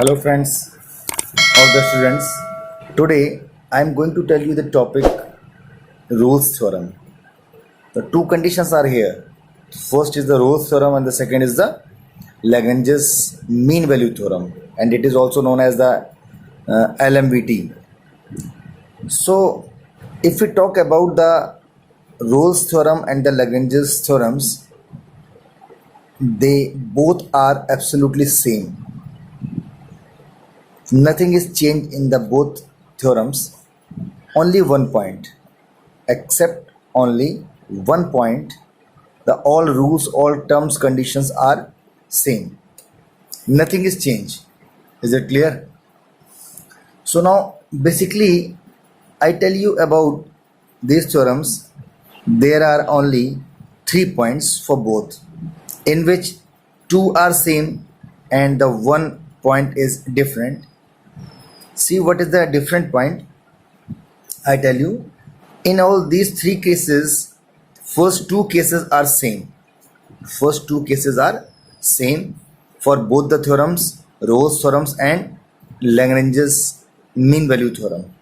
Hello friends, all the students. Today I am going to tell you the topic Rolle's theorem. The two conditions are here. First is the Rolle's theorem and the second is the Lagrange's mean value theorem, and it is also known as the LMVT. So if we talk about the Rolle's theorem and the Lagrange's theorems, they both are absolutely same. Nothing is changed in the both theorems. Only one point, except only one point. The all rules, all terms, conditions are same. Nothing is changed. Is it clear? So now basically I tell you about these theorems. There are only 3 points for both, in which two are same and the one point is different. See what is the different point? I tell you, in all these three cases, first two cases are same. First two cases are same for both the theorems, Rolle's theorems and Lagrange's mean value theorem.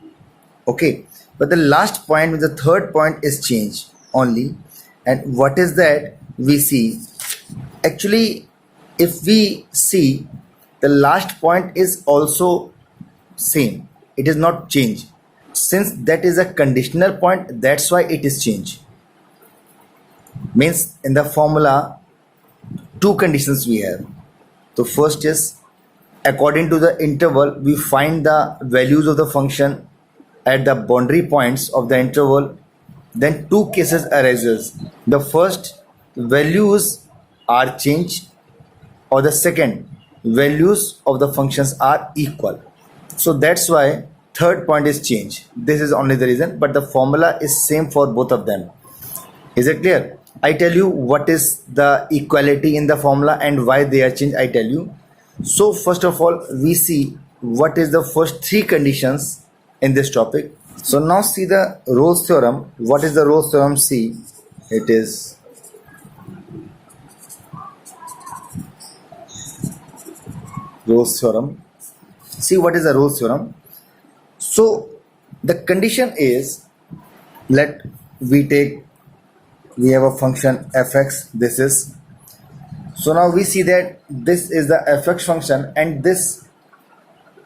Okay, but the last point with the third point is change only. And what is that? We see, actually, if we see, the last point is also same. It is not change. Since that is a conditional point, that's why it is change. Means in the formula, two conditions we have. So first is, according to the interval, we find the values of the function at the boundary points of the interval. Then two cases arises. The first, values are changed, or the second, values of the functions are equal. So that's why third point is change. This is only the reason, but the formula is same for both of them. Is it clear? I tell you what is the equality in the formula and why they are changed. I tell you. So first of all, we see what is the first three conditions in this topic. So now see the Rolle's theorem. What is the Rolle's theorem? See, it is Rolle's theorem. See what is the Rolle's theorem. So the condition is, we have a function fx. This is, so now we see that this is the fx function and this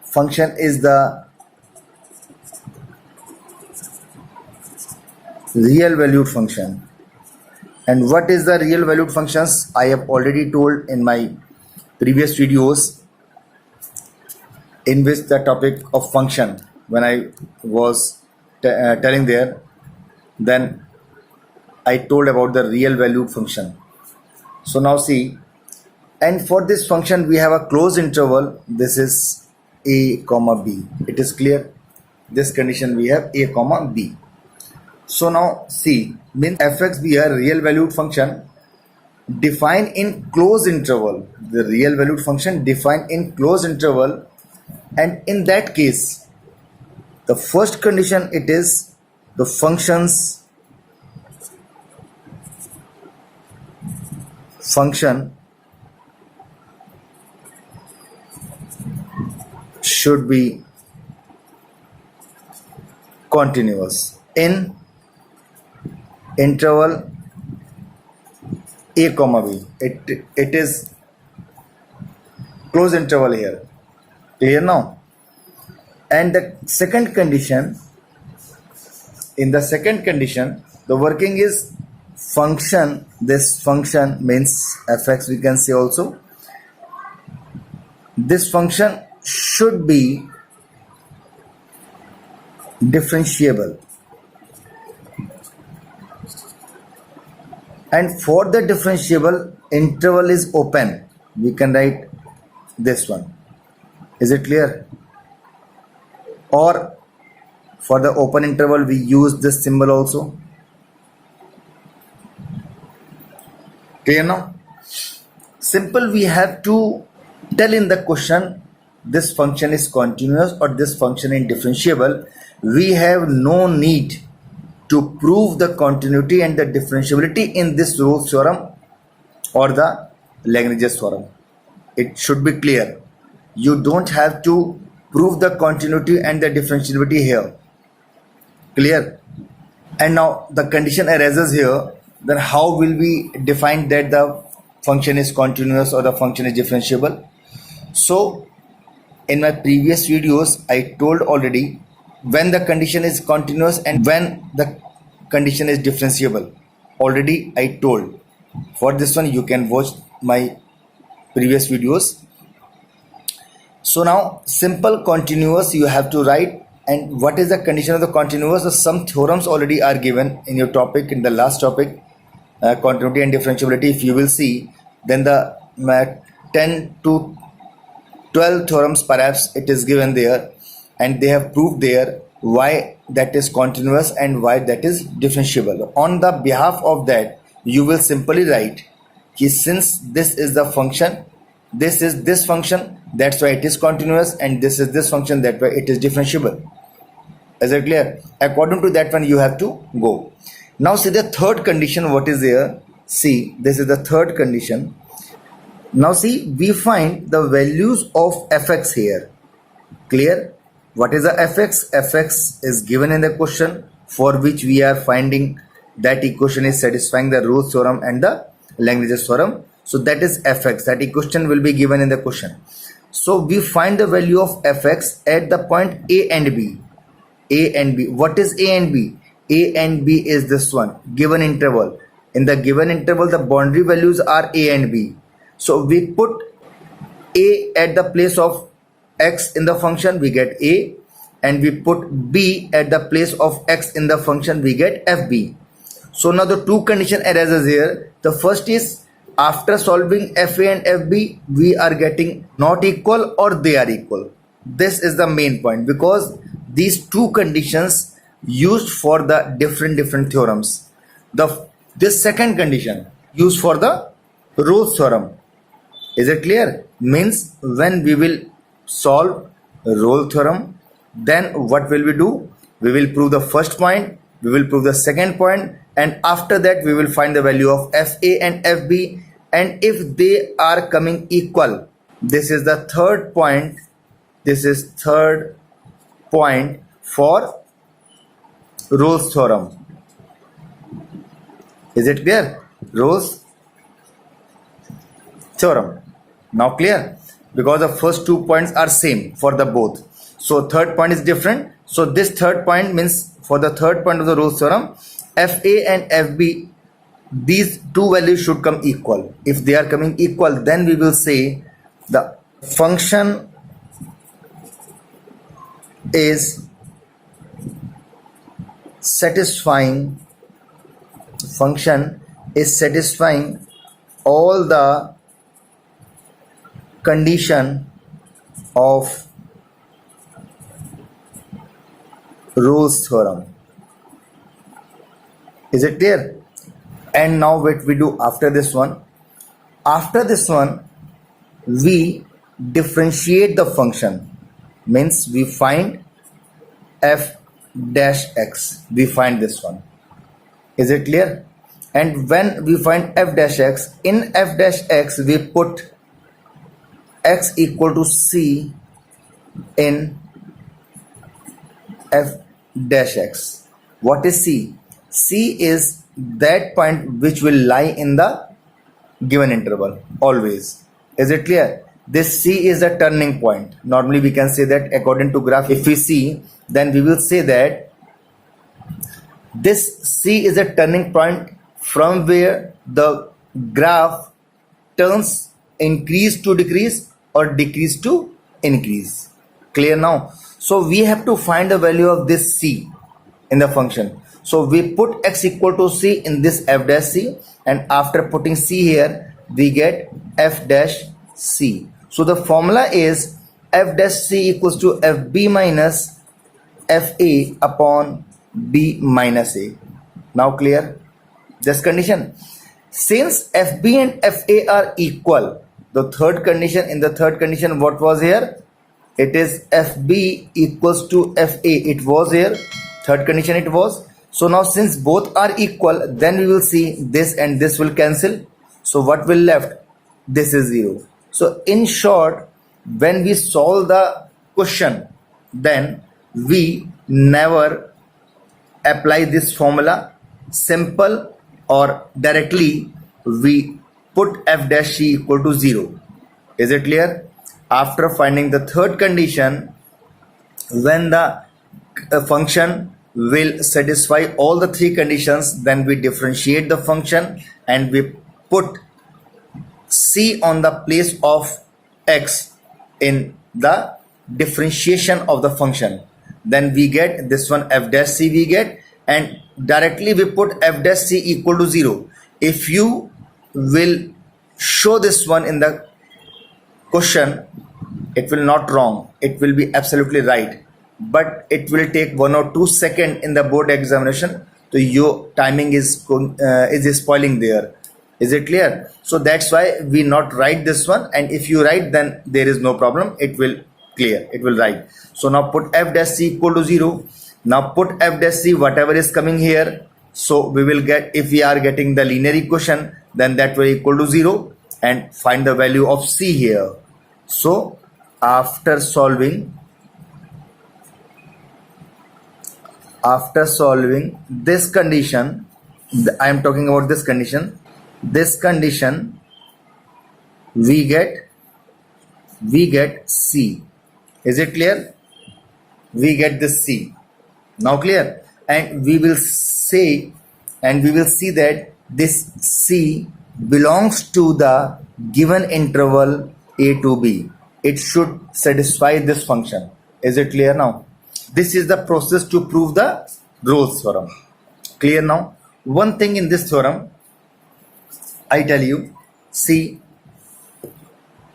function is the real valued function. And what is the real valued functions? I have already told in my previous videos, in which the topic of function, when I was telling there, then I told about the real valued function. So now see, and for this function we have a closed interval. This is a comma b. It is clear? This condition we have a comma b. So now see, means fx be a real valued function defined in closed interval. The real valued function defined in closed interval. And in that case, the first condition, it is the function should be continuous in interval a comma b. It is closed interval here. Clear now? And the second condition, in the second condition, the working is function. This function means fx, we can say also. This function should be differentiable. And for the differentiable, interval is open. We can write this one. Is it clear? Or for the open interval, we use this symbol also. Clear now? Simple, we have to tell in the question this function is continuous or this function is differentiable. We have no need to prove the continuity and the differentiability in this Rolle's theorem or the Lagrange's theorem. It should be clear. You don't have to prove the continuity and the differentiability here. Clear? And now the condition arises here, then how will we define that the function is continuous or the function is differentiable? So in my previous videos I told already when the condition is continuous and when the condition is differentiable. Already I told. For this one you can watch my previous videos. So now simple continuous you have to write, and what is the condition of the continuous? Some theorems already are given in your topic, in the last topic, continuity and differentiability. If you will see, then the 10 to 12 theorems perhaps it is given there, and they have proved there why that is continuous and why that is differentiable. On the behalf of that, you will simply write कि since this is the function, this is this function, that's why it is continuous, and this is this function, that's why it is differentiable. Is it clear? According to that one you have to go. Now see the third condition, what is there? See, this is the third condition. Now see, we find the values of fx here. Clear? What is the fx? Fx is given in the question, for which we are finding that equation is satisfying the Rolle's theorem and the Lagrange's theorem. So that is fx. That equation will be given in the question. So we find the value of fx at the point a and b. A and b. What is a and b? A and b is this one, given interval. In the given interval, the boundary values are a and b. So we put a at the place of x in the function, we get a, and we put b at the place of x in the function, we get fb. So now the two condition arises here. The first is, after solving fa and fb, we are getting not equal or they are equal. This is the main point, because these two conditions used for the different theorems. This second condition used for the Rolle's theorem. Is it clear? Means when we will solve Rolle's theorem, then what will we do? We will prove the first point, we will prove the second point, and after that we will find the value of fa and fb, and if they are coming equal, this is the third point. This is third point for Rolle's theorem. Is it clear? Rolle's theorem. Now clear? Because the first 2 points are same for the both. So third point is different. So this third point means for the third point of the Rolle's theorem, fa and fb, these two values should come equal. If they are coming equal, then we will say the function is satisfying all the condition of Rolle's theorem. Is it clear? And now what we do after this one? After this one, we differentiate the function. Means we find f dash x. We find this one. Is it clear? And when we find f dash x, in f dash x we put x equal to c in f dash x. What is c? C is that point which will lie in the given interval always. Is it clear? This C is a turning point. Normally we can say that according to graph, if we see, then we will say that this C is a turning point from where the graph turns increase to decrease or decrease to increase. Clear now? So we have to find the value of this C in the function. So we put x equal to c in this f dash c, and after putting c here, we get f dash c. So the formula is f dash c equals to fb minus fa upon b minus a. Now clear? This condition. Since fb and fa are equal, the third condition, in the third condition, what was here? It is fb equals to fa. It was here. Third condition it was. So now since both are equal, then we will see this and this will cancel. So what will left? This is 0. So in short, when we solve the question, then we never apply this formula simple or directly we put f dash c equal to 0. Is it clear? After finding the third condition, when the function will satisfy all the three conditions, then we differentiate the function and we put c on the place of x in the differentiation of the function. Then we get this one f dash c we get, and directly we put f dash c equal to 0. If you will show this one in the question, it will not wrong, it will be absolutely right, but it will take 1 or 2 seconds in the board examination, so your timing is spoiling there. Is it clear? So that's why we not write this one, and if you write, then there is no problem, it will clear, it will write. So now put f dash c equal to 0. Now put f dash c whatever is coming here, so we will get, if we are getting the linear equation, then that will equal to 0, and find the value of c here. So after solving this condition, I am talking about this condition, we get c. Is it clear? We get this c. Now clear? And we will say, and we will see that this c belongs to the given interval a to b. It should satisfy this function. Is it clear now? This is the process to prove the Rolle's theorem. Clear now? One thing in this theorem, I tell you, see,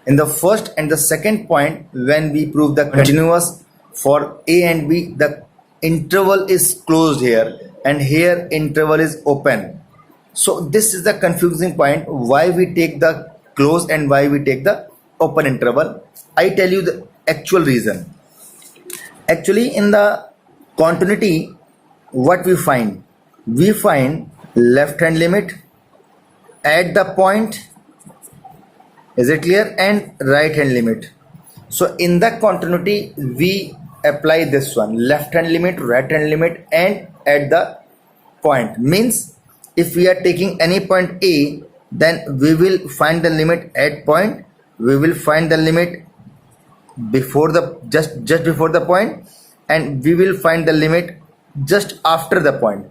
in the first and the second point, when we prove the continuous for a and b, the interval is closed here, and here interval is open. So this is the confusing point, why we take the closed and why we take the open interval. I tell you the actual reason. Actually, in the continuity, what we find? We find left hand limit at the point, is it clear, and right hand limit. So in the continuity, we apply this one, left hand limit, right hand limit, and at the point. Means if we are taking any point A, then we will find the limit at point, we will find the limit before the just before the point, and we will find the limit just after the point.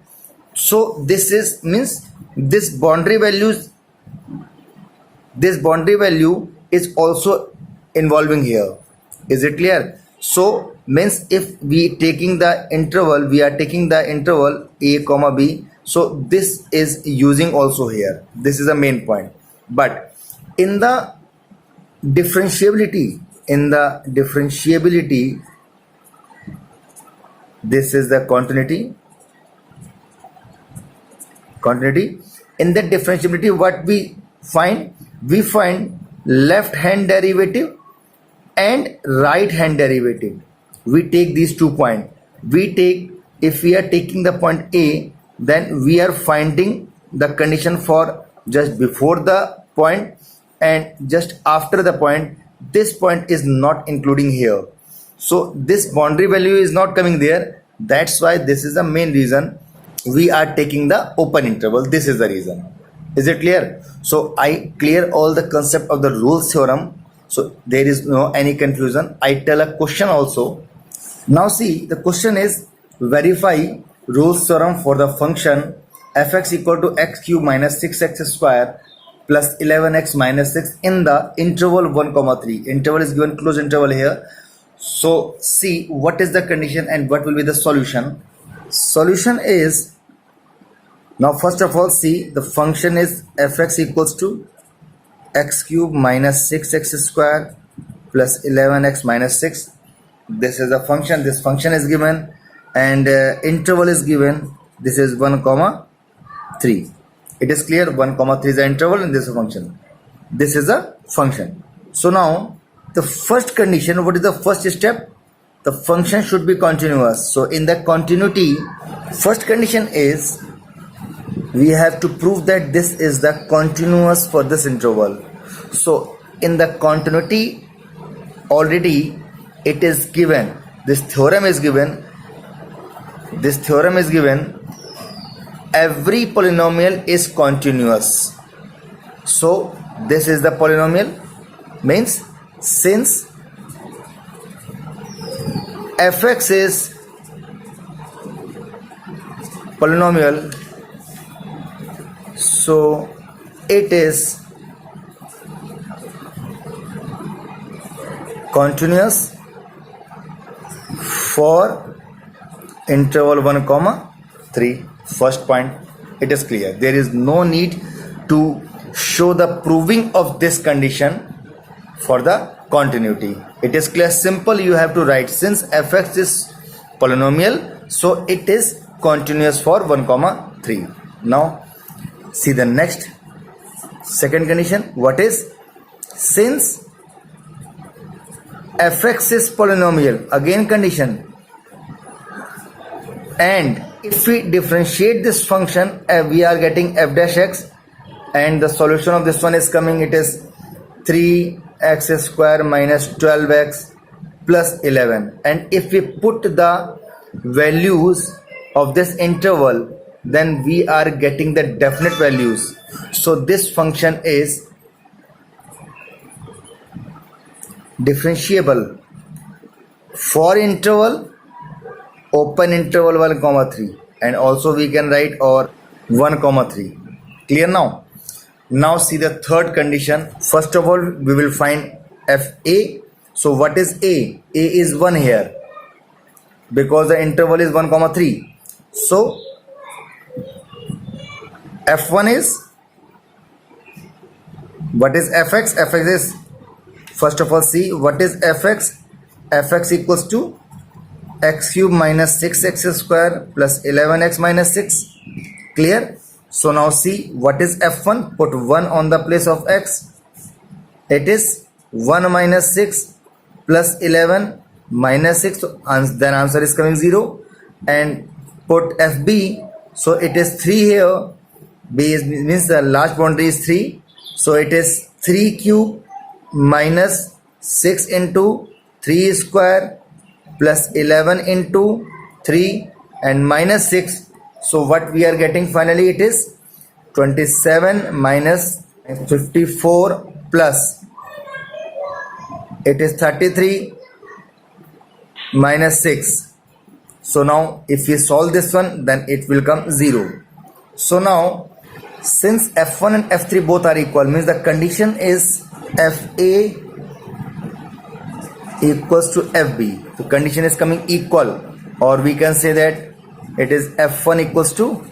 So this is means this boundary value is also involving here. Is it clear? So means if we taking the interval, we are taking the interval a comma b, so this is using also here. This is the main point. But in the differentiability, this is the continuity. In the differentiability, what we find? We find left hand derivative and right hand derivative. We take these 2 points. We take, if we are taking the point A, then we are finding the condition for just before the point and just after the point. This point is not including here. So this boundary value is not coming there. That's why this is the main reason we are taking the open interval. This is the reason. Is it clear? So I clear all the concept of the Rolle's theorem. So there is no any confusion. I tell a question also. Now see, the question is verify Rolle's theorem for the function fx equal to x cube minus 6x square plus 11x minus 6 in the interval 1 3. Interval is given closed interval here. So see what is the condition and what will be the solution. Solution is, now first of all, see, the function is fx equals to x cube minus 6x square plus 11x minus 6. This is the function. This function is given, and interval is given. This is 1 3. It is clear. 1 3 is the interval, and this is a function. This is a function. So now the first condition, what is the first step? The function should be continuous. So in the continuity, first condition is we have to prove that this is the continuous for this interval. So in the continuity, already it is given, this theorem is given, every polynomial is continuous. So this is the polynomial, means since fx is polynomial, so it is continuous for interval 1 comma 3. First point, it is clear. There is no need to show the proving of this condition for the continuity. It is clear, simple. You have to write, since fx is polynomial, so it is continuous for 1 comma 3. Now see the next second condition. What is, since fx is polynomial, again condition, and if we differentiate this function, we are getting f dash x, and the solution of this one is coming, it is 3x square minus 12x plus 11. And if we put the values of this interval, then we are getting the definite values. So this function is differentiable for interval open interval 1 comma 3, and also we can write or 1 comma 3. Clear now? Now see the third condition. First of all, we will find fa. So what is a? A is 1 here because the interval is 1 comma 3. So f1 is, what is fx? Fx is, first of all, see what is fx. Fx equals to x cube minus 6x square plus 11x minus 6. Clear? So now see what is f1. Put 1 on the place of x. It is 1 minus 6 plus 11 minus 6. Then answer is coming 0. And put fb. So it is 3 here. B is, means the large boundary is 3. So it is 3 cube minus 6 into 3 square plus 11 into 3 and minus 6. So what we are getting finally, it is 27 minus 54 plus, it is 33 minus 6. So now if we solve this one, then it will come 0. So now since f1 and f3 both are equal, means the condition is fa equals to fb. The condition is coming equal, or we can say that it is f1 equals to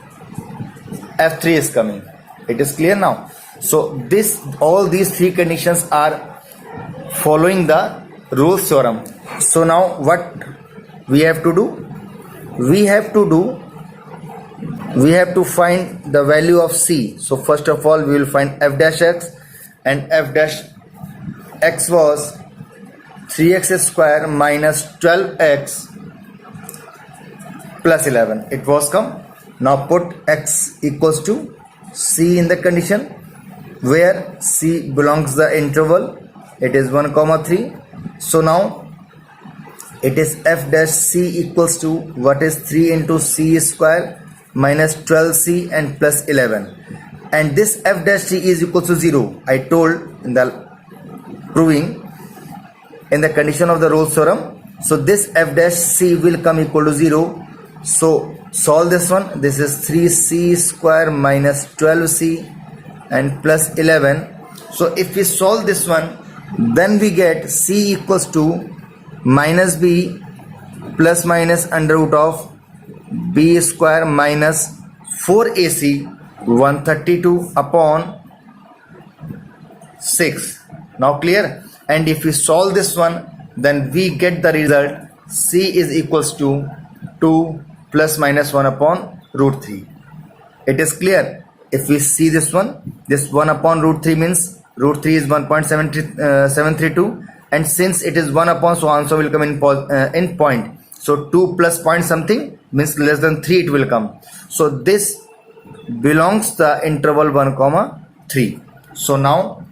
f3 is coming. It is clear now. So this, all these three conditions are following the Rolle's theorem. So now what we have to do? We have to find the value of c. So first of all, we will find f dash x, and f dash x was 3x square minus 12x plus 11. It was come. Now put x equals to c in the condition where c belongs the interval. It is 1 comma 3. So now it is f dash c equals to, what is 3 into c square minus 12c and plus 11. And this f dash c is equal to 0. I told in the proving in the condition of the Rolle's theorem. So this f dash c will come equal to 0. So solve this one. This is 3c square minus 12c and plus 11. So if we solve this one, then we get c equals to minus b plus minus under root of b square minus 4ac 132 upon 6. Now clear? And if we solve this one, then we get the result c is equals to 2 plus minus 1 upon root 3. It is clear. If we see this one, this 1 upon root 3 means root 3 is 1.732, and since it is 1 upon, so answer will come in point. So 2 plus point something means less than 3 it will come. So this belongs the interval 1 comma 3. So now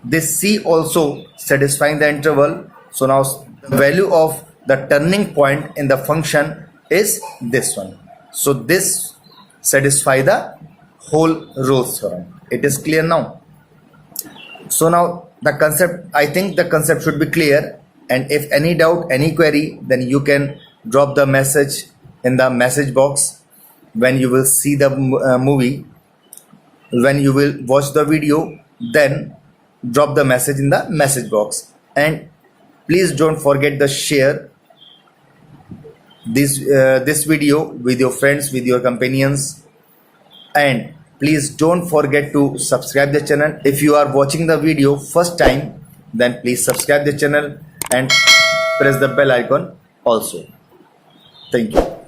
this c also satisfying the interval So now the value of the turning point in the function is this one. So this satisfy the whole Rolle's theorem. It is clear now. So now the concept, I think the concept should be clear, and if any doubt, any query, then you can drop the message in the message box when you will see the movie. When you will watch the video, then drop the message in the message box, and please don't forget to share this video with your friends, with your companions, and please don't forget to subscribe the channel. If you are watching the video first time, then please subscribe the channel and press the bell icon also. Thank you.